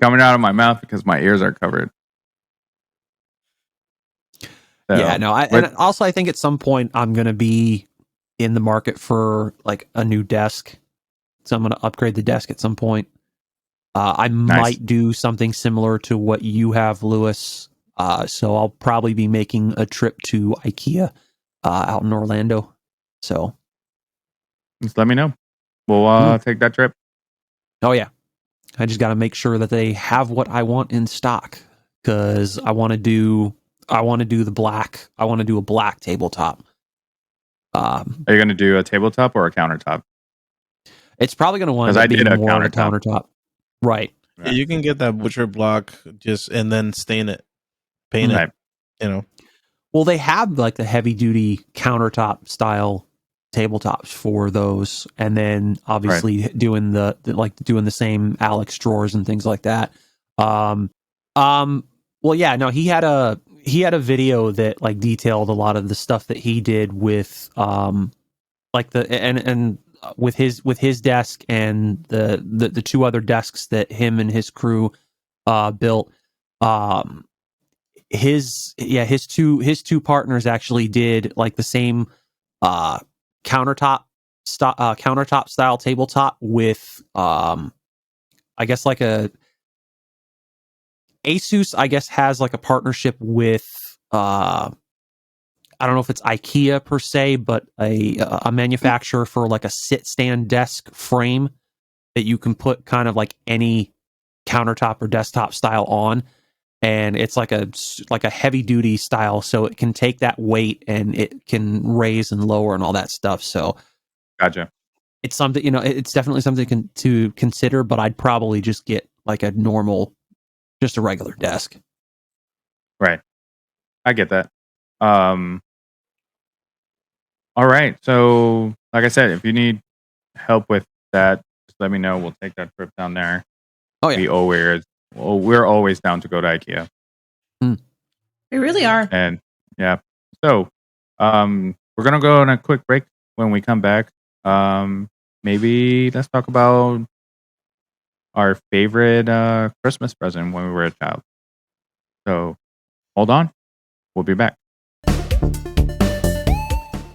Coming out of my mouth because my ears are covered. So, and also I think at some point I'm going to be in the market for like a new desk. So I'm going to upgrade the desk at some point. I might do something similar to what you have, Lewis. So I'll probably be making a trip to IKEA out in Orlando. So just let me know. We'll take that trip. Oh yeah. I just got to make sure that they have what I want in stock, because I want to do the black. I want to do a black tabletop. Are you going to do a tabletop or a countertop? It's probably going to want to be more a countertop. Right. Yeah, you can get that butcher block and then stain it, paint it. You know. Well, they have like the heavy duty countertop style tabletops for those, and then obviously doing the same Alex drawers and things like that. Well, yeah, no, he had a video that like detailed a lot of the stuff that he did with like with his desk and the two other desks that him and his crew built. His two partners actually did like the same countertop style tabletop with I guess like a Asus I guess has like a partnership with I don't know if it's IKEA per se, but a manufacturer for like a sit stand desk frame that you can put kind of like any countertop or desktop style on. And it's like a heavy duty style, so it can take that weight and it can raise and lower and all that stuff. So, gotcha. It's something, it's definitely something to consider. But I'd probably just get like a normal, just a regular desk. Right, I get that. All right. So, like I said, if you need help with that, just let me know. We'll take that trip down there. Oh yeah. We're always down to go to IKEA. We really are. And yeah. So, we're going to go on a quick break. When we come back, maybe let's talk about our favorite Christmas present when we were a child. So, hold on. We'll be back.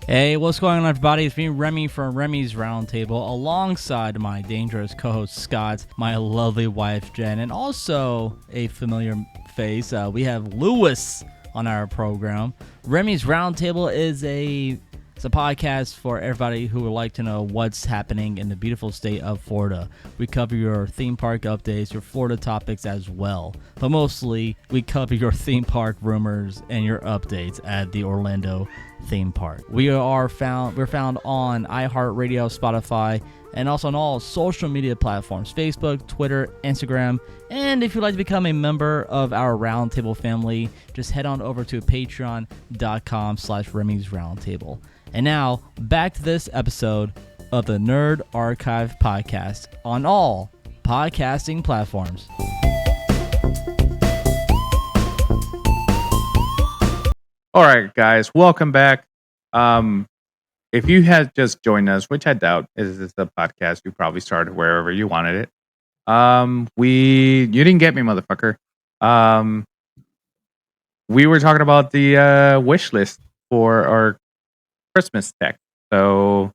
Hey, what's going on, everybody? It's me, Remy, from Remy's Roundtable, alongside my dangerous co-host, Scott, my lovely wife, Jen, and also a familiar face. We have Lewis on our program. Remy's Roundtable is a podcast for everybody who would like to know what's happening in the beautiful state of Florida. We cover your theme park updates, your Florida topics as well, but mostly we cover your theme park rumors and your updates at the Orlando theme park. We're found on iHeartRadio, Spotify, and also on all social media platforms: Facebook, Twitter, Instagram. And if you'd like to become a member of our Roundtable family, just head on over to patreon.com/Remy's Roundtable. And now, back to this episode of the Nerd Archive podcast on all podcasting platforms. All right, guys, welcome back. If you had just joined us, which I doubt, is this a podcast? You probably started wherever you wanted it. You didn't get me, motherfucker. We were talking about the wish list for our Christmas tech. So,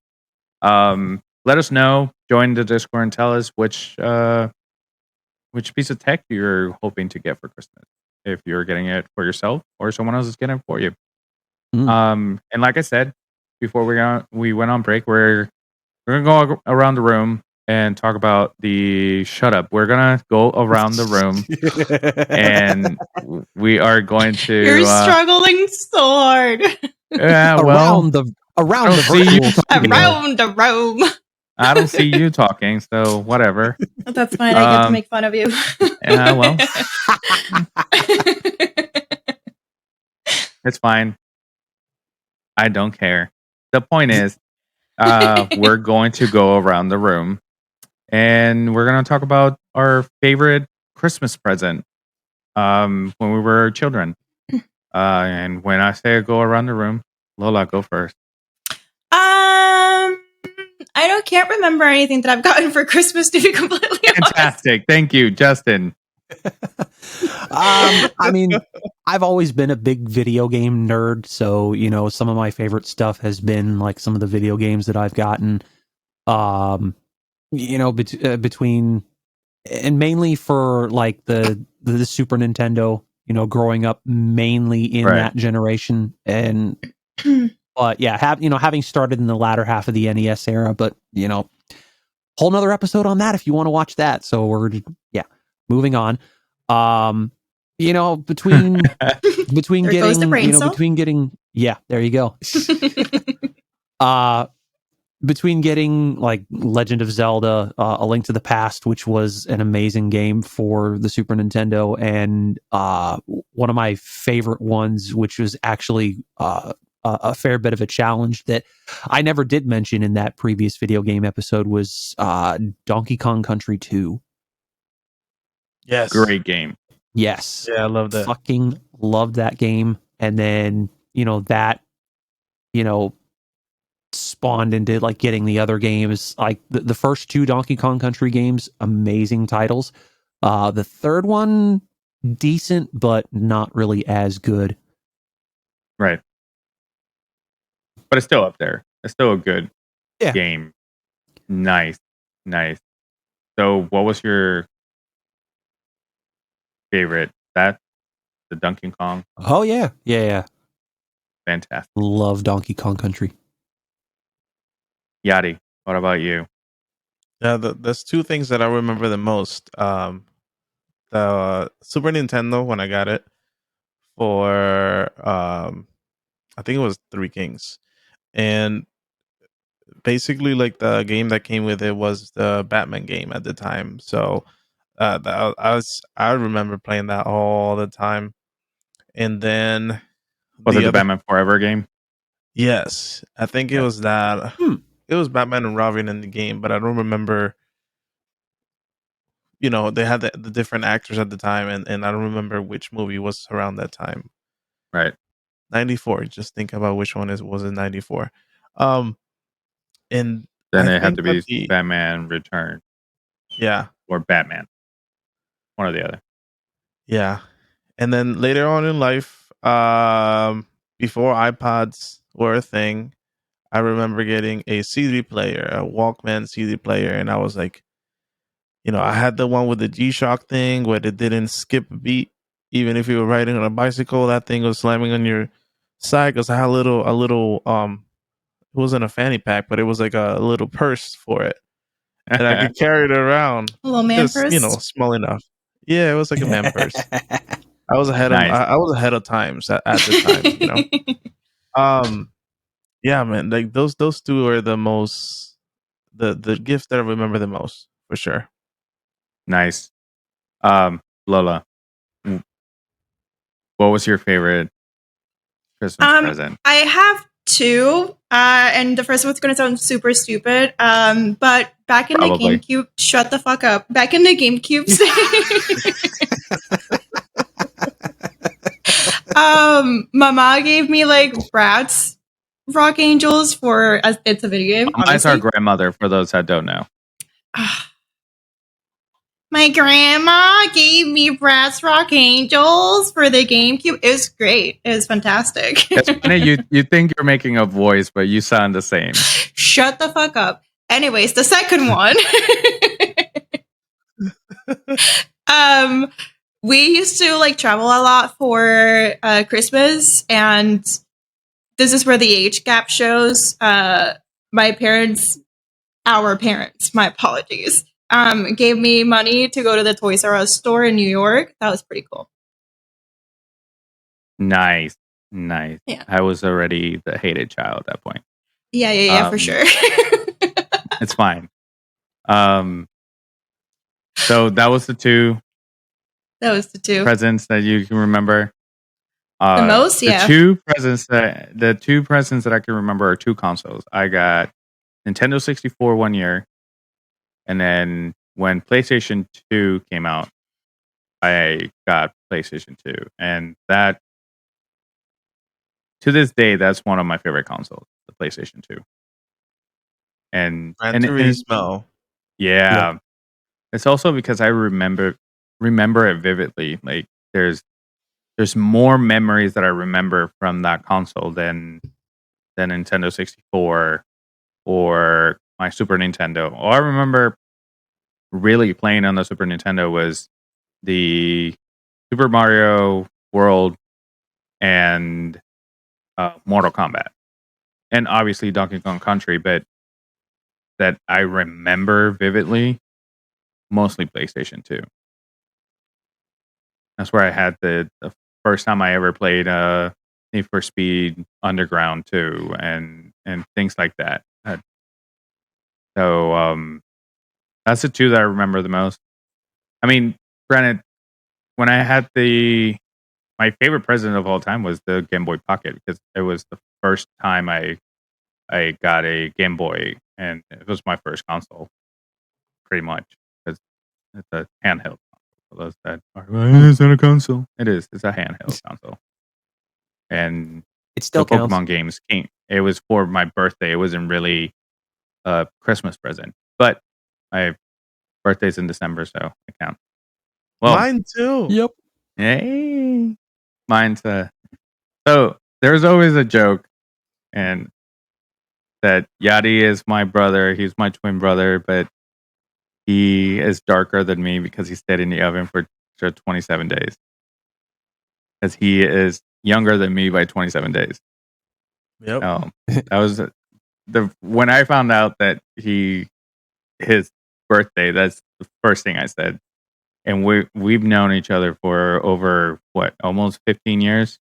let us know. Join the Discord and tell us which piece of tech you're hoping to get for Christmas. If you're getting it for yourself or someone else is getting it for you. And like I said before we went on break, we're gonna go around the room and talk about the shut up. We're gonna go around the room and we are going to. You're struggling so hard. Yeah, well, around the room. I don't see you talking, so whatever. That's fine. I get to make fun of you. Yeah, well, it's fine. I don't care. The point is, we're going to go around the room and we're going to talk about our favorite Christmas present when we were children. And when I say go around the room, Lola, go first. I can't remember anything that I've gotten for Christmas, to be completely Fantastic. Honest. Thank you, Justin. I mean, I've always been a big video game nerd, so some of my favorite stuff has been like some of the video games that I've gotten. Between and mainly for like the Super Nintendo. Growing up mainly in that generation, and but yeah, having started in the latter half of the NES era, but whole nother episode on that if you want to watch that. So we're moving on. Between getting there you go. between getting like Legend of Zelda, A Link to the Past, which was an amazing game for the Super Nintendo, and one of my favorite ones, which was actually a fair bit of a challenge that I never did mention in that previous video game episode, was Donkey Kong Country 2. Yes. Great game. Yes. Yeah, I love that. Fucking loved that game. And then, that, spawned into like getting the other games, like the first 2 Donkey Kong Country games, amazing titles. The third one, decent, but not really as good. Right. But it's still up there. It's still a good game. Nice. So what was your favorite? That the Donkey Kong? Oh yeah. Fantastic. Love Donkey Kong Country. Yadi, what about you? Yeah, there's 2 things that I remember the most. The Super Nintendo, when I got it for I think it was Three Kings, and basically like the game that came with it was the Batman game at the time. So I remember playing that all the time. And then Was it the Batman Forever game? Yes, I think it was that. It was Batman and Robin in the game, but I don't remember. They had the different actors at the time, and I don't remember which movie was around that time. Right. 94. Just think about which one was in 94. And then I it had think to that be Batman Return. Yeah. Or Batman. One or the other. Yeah. And then later on in life, before iPods were a thing, I remember getting a CD player, a Walkman CD player, and I was like, I had the one with the G-Shock thing where it didn't skip a beat. Even if you were riding on a bicycle, that thing was slamming on your side, because I had a little it wasn't a fanny pack, but it was like a little purse for it. And I could carry it around. A little man purse? Small enough. Yeah, it was like a man purse. I was ahead Nice. I was ahead of times at the time, Yeah, man, like those 2 are the most the gifts that I remember the most, for sure. Nice. Lola, what was your favorite Christmas present? I have 2, and the first one's going to sound super stupid, but back in the GameCube, shut the fuck up. Back in the GameCube, Mama gave me like Bratz Rock Angels for it's a video game. Mine's our grandmother, for those that don't know. My grandma gave me Bratz Rock Angels for the GameCube. It was great. It was fantastic. It's funny, you think you're making a voice, but you sound the same. Shut the fuck up. Anyways, the second one. We used to like travel a lot for Christmas, and this is where the age gap shows. Our parents, my apologies, gave me money to go to the Toys R Us store in New York. That was pretty cool. Nice. Yeah. I was already the hated child at that point. Yeah, for sure. It's fine. So that was the 2. That was the 2 presents that you can remember. The most, yeah. The 2 presents that I can remember are 2 consoles. I got Nintendo 64 one year, and then when PlayStation 2 came out, I got PlayStation 2, and that, to this day, that's one of my favorite consoles, the PlayStation 2. And Gran Turismo. Yeah. It's also because I remember it vividly. Like there's more memories that I remember from that console than Nintendo 64 or my Super Nintendo. All I remember really playing on the Super Nintendo was the Super Mario World and Mortal Kombat, and obviously Donkey Kong Country, but that I remember vividly, mostly PlayStation 2. That's where I had the first time I ever played Need for Speed Underground 2 and things like that. So that's the two that I remember the most. I mean, granted, when I had my favorite present of all time was the Game Boy Pocket because it was the first time I got a Game Boy, and it was my first console, pretty much, because it's a handheld console. For those that are, is that a console? It is. It's a handheld console, and It still the counts. Pokemon games came. It was for my birthday. It wasn't really a Christmas present, but my birthday's in December, so it counts. Well, mine too. Yep. hey, mine's so there's always a joke, and that Yadi is my brother. He's my twin brother, but he is darker than me because he stayed in the oven for 27 days. Because he is younger than me by 27 days. Yep. That was when I found out that his birthday. That's the first thing I said. And we've known each other for over almost 15 years,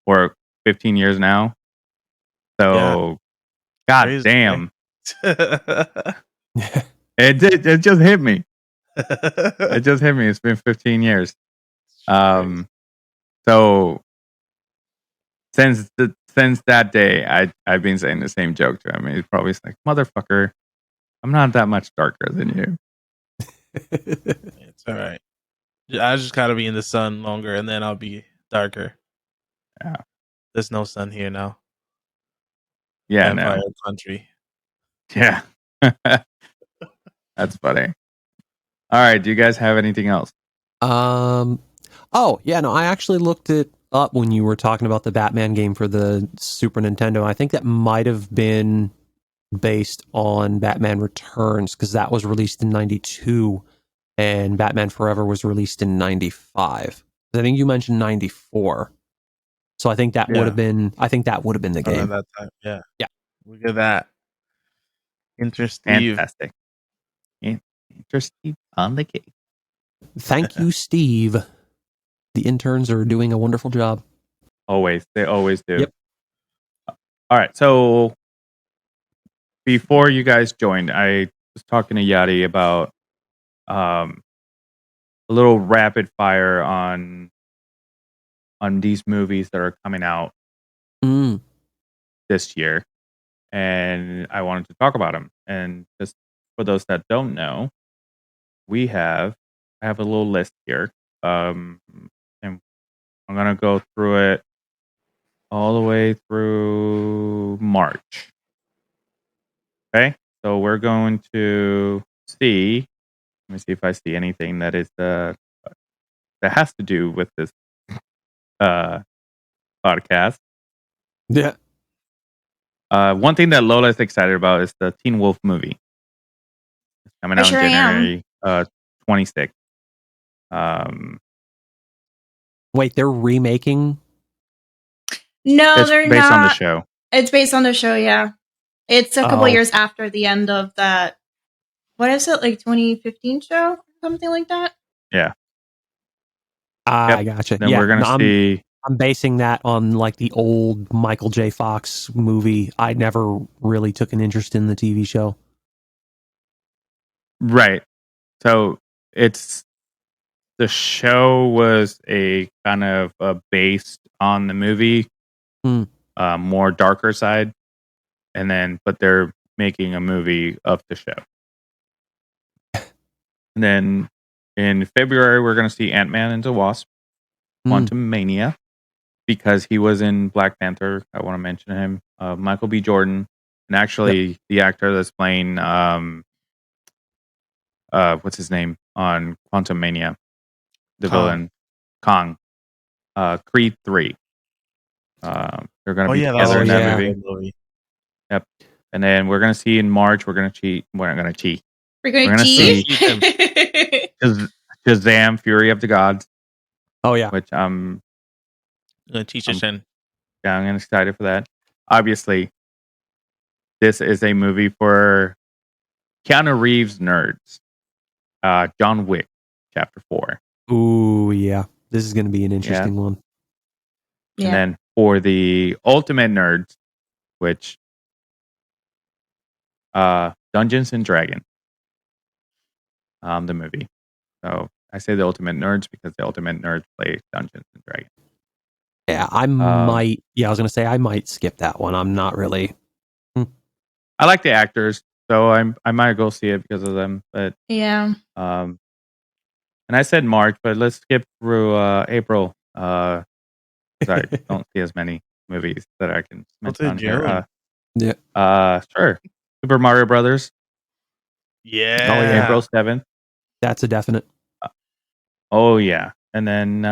or 15 years now. So, God Crazy, damn, right? it just hit me. It just hit me. It's been 15 years. So since that day, I've been saying the same joke to him. He's probably like, "Motherfucker, I'm not that much darker than you." It's all right. I just gotta be in the sun longer, and then I'll be darker. Yeah. There's no sun here now. Yeah, Vampire no. country. Yeah. That's funny. All right. Do you guys have anything else? Oh, yeah, no, I actually looked it up when you were talking about the Batman game for the Super Nintendo. I think that might have been based on Batman Returns because that was released in 92 and Batman Forever was released in 95. I think you mentioned 94. So I think that would have been the game. Around that time. Yeah. Yeah. Look at that. Interesting. Fantastic. Interesting on the cake. Thank you, Steve. The interns are doing a wonderful job. Always. They always do. Yep. All right. So before you guys joined, I was talking to Yadi about a little rapid fire on these movies that are coming out this year. And I wanted to talk about them. And just for those that don't know, I have a little list here. And I'm going to go through it all the way through March. Okay? So we're going to see, let me see if I see anything that is that has to do with this podcast. Yeah. One thing that Lola is excited about is the Teen Wolf movie. It's coming out in January 26th. Wait, they're remaking? No, they're based not. on the show. It's based on the show, yeah. It's a couple years after the end of that. What is it, like 2015 show? Something like that? Yeah. I gotcha. Then we're going to see... I'm basing that on like the old Michael J. Fox movie. I never really took an interest in the TV show. Right. So the show was a kind of based on the movie, more darker side, but they're making a movie of the show. And then in February, we're going to see Ant-Man and the Wasp, Quantum Mania, because he was in Black Panther. I want to mention him. Michael B. Jordan, and actually the actor that's playing, what's his name on Quantum Mania, the villain, Kong, Creed 3. They're going to be together in that movie. Yep. And then we're going to see in March, we're going to see Shazam, Fury of the Gods. Oh, yeah. Which I'm excited for that. Obviously, this is a movie for Keanu Reeves nerds. John Wick, Chapter 4. Ooh, yeah. This is going to be an interesting one. Yeah. And then for the ultimate nerds, which Dungeons and Dragons, the movie. So I say the Ultimate Nerds because the Ultimate Nerds play Dungeons and Dragons. Yeah, I might. Yeah, I was gonna say I might skip that one. I'm not really. I like the actors, so I might go see it because of them. But yeah. And I said March, but let's skip through April. 'Cause I don't see as many movies that I can mention on here. Sure. Super Mario Brothers. Yeah. Oh yeah. April 7th. That's a definite. Oh yeah. And then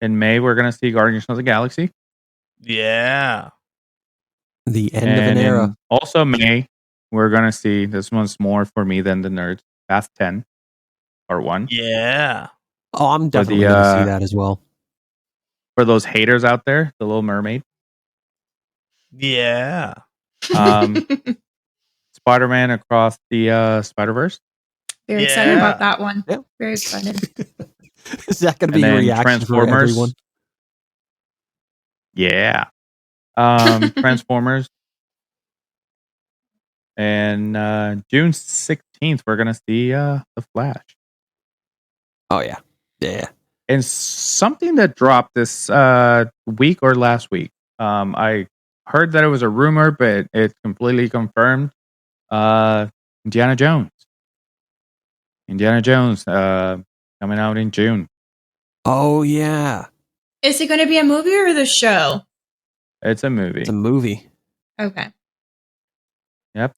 in May we're gonna see Guardians of the Galaxy. Yeah. The end of an era. Also May, we're gonna see, this one's more for me than the nerds, Fast 10 Part 1. Yeah. Oh, I'm definitely gonna see that as well. For those haters out there, The Little Mermaid. Yeah. Spider-Man Across the Spider-Verse. Very excited about that one. Yeah. Very excited. Is that going to be your reaction for everyone? Yeah. Transformers. And June 16th, we're going to see The Flash. Oh, yeah. Yeah. And something that dropped this week or last week. I heard that it was a rumor, but it's completely confirmed. Indiana Jones. Indiana Jones coming out in June. Oh, yeah. Is it going to be a movie or the show? It's a movie. It's a movie. Okay. Yep.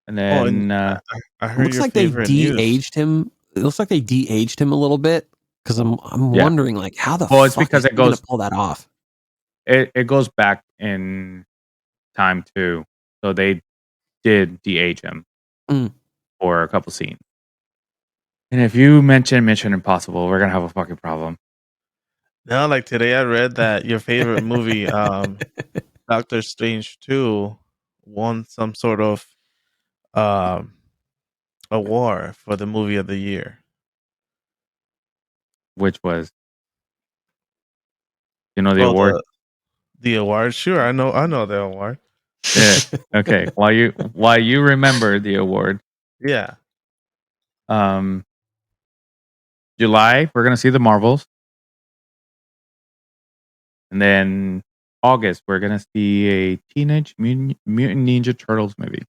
And then I heard looks like they de-aged him. It looks like they de-aged him a little bit because I'm wondering like how the it's because it goes to pull that off. It goes back in time too, so they did de-age him for a couple scenes. And if you mention Mission Impossible, we're gonna have a fucking problem. No, like today I read that your favorite movie, Doctor Strange 2, won some sort of award for the movie of the year. Which was, you know, the award. The award, sure, I know the award. Yeah. Okay. While you remember the award. Yeah. July, we're gonna see the Marvels. And then August, we're gonna see a Teenage Mutant Ninja Turtles movie.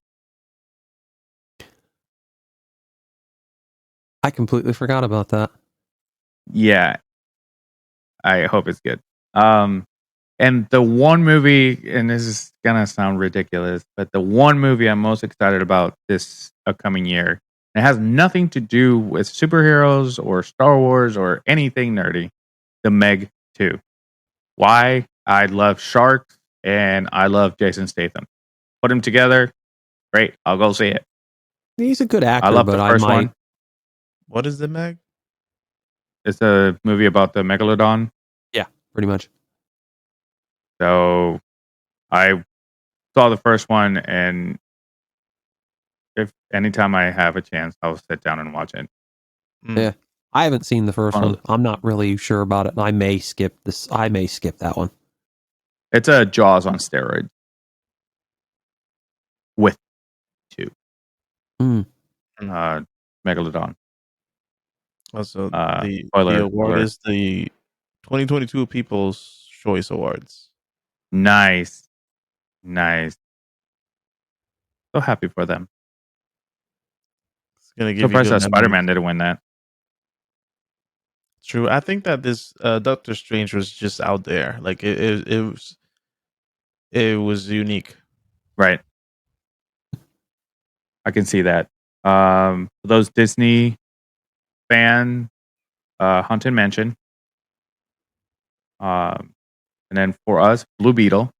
I completely forgot about that. Yeah. I hope it's good. And the one movie, and this is gonna sound ridiculous, but the one movie I'm most excited about this upcoming year, it has nothing to do with superheroes or Star Wars or anything nerdy. The Meg 2. Why? I love sharks and I love Jason Statham. Put them together, great. I'll go see it. He's a good actor. I love but the first one. What is the Meg? It's a movie about the megalodon. Yeah, pretty much. So I saw the first one, and if anytime I have a chance, I'll sit down and watch it. Yeah. I haven't seen the first one. I'm not really sure about it. I may skip this. I may skip that one. It's a Jaws on steroids. With 2. Megalodon. Also, the award is the 2022 People's Choice Awards. Nice. So happy for them. It's gonna give surprised that Spider-Man didn't win that. True. I think that this Doctor Strange was just out there. Like it was unique. Right. I can see that. For those Disney fan, Haunted Mansion. And then for us, Blue Beetle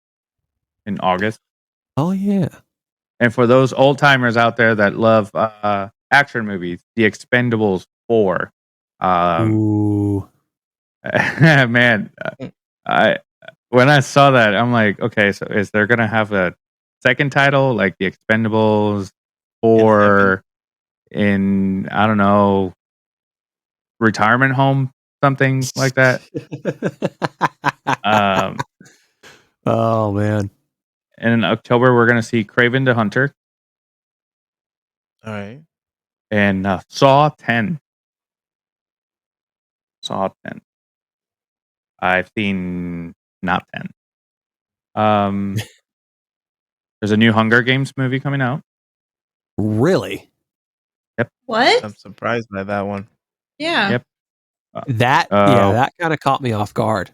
in August. Oh yeah. And for those old timers out there that love action movies, The Expendables 4. Ooh. Man, when I saw that, I'm like, okay, so is there gonna have a second title like The Expendables 4 in I don't know, retirement home, something like that? Oh man. And in October, we're gonna see Kraven the Hunter. All right. And Saw 10. Saw 10. I've seen not 10. There's a new Hunger Games movie coming out. Really? Yep. What? I'm surprised by that one. Yeah. Yep. That kind of caught me off guard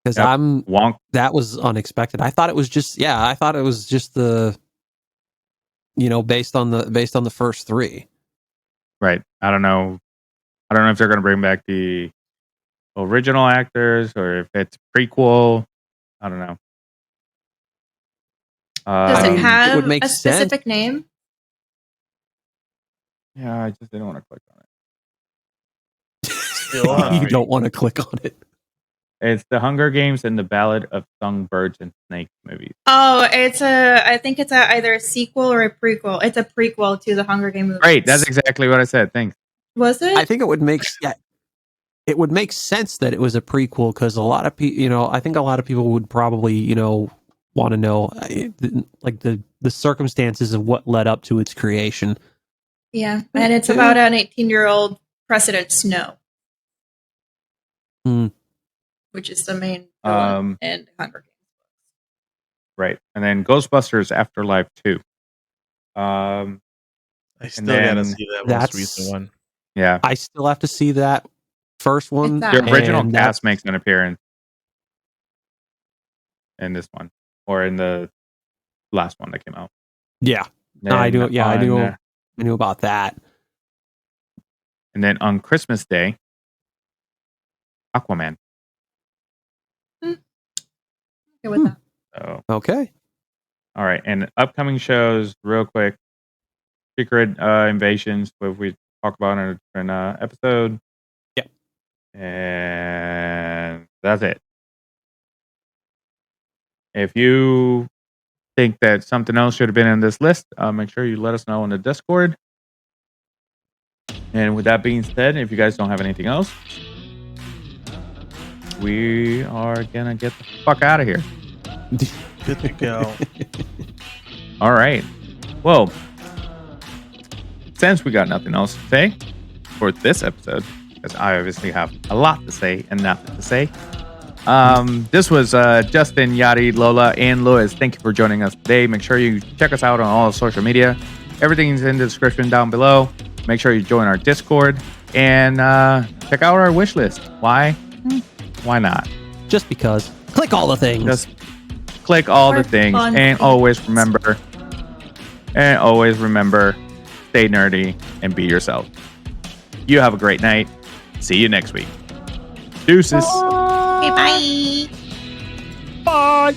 because that was unexpected. I thought it was just the based on the first three. Right. I don't know if they're going to bring back the original actors or if it's prequel. I don't know. Does it have it would make a specific name? Yeah, I just didn't want to click on it. Still You don't want to click on it. It's the Hunger Games and the Ballad of Songbirds and Snakes movies. Oh, I think it's either a sequel or a prequel. It's a prequel to the Hunger Games movies. Right, that's exactly what I said. Thanks. Was it? I think it would make sense that it was a prequel because a lot of people, I think a lot of people would probably, want to know like the circumstances of what led up to its creation. Yeah, and it's about an 18-year-old President Snow, which is the main villain in Hunger Games. Right, and then Ghostbusters Afterlife 2. I still gotta see that most recent one. Yeah, I still have to see that first one. The original cast makes an appearance in this one, or in the last one that came out. Yeah, I do. Yeah, I knew about that. And then on Christmas Day, Aquaman. Okay with that. So, okay. All right, and upcoming shows, real quick. Secret Invasions, what we talk about in a different episode. Yep. And that's it. If you think that something else should have been in this list, make sure you let us know on the Discord. And with that being said, if you guys don't have anything else, we are gonna get the fuck out of here. Good to go. All right. Well, since we got nothing else to say for this episode, because I obviously have a lot to say and nothing to say, this was Justin, Yadi, Lola, and Lewis. Thank you for joining us today. Make sure you check us out on all social media. Everything's in the description down below. Make sure you join our Discord and check out our wish list. Why? Why not? Just because. Click all the things. Just click all the things, and always remember, stay nerdy and be yourself. You have a great night. See you next week. Deuces. Okay, bye. Bye.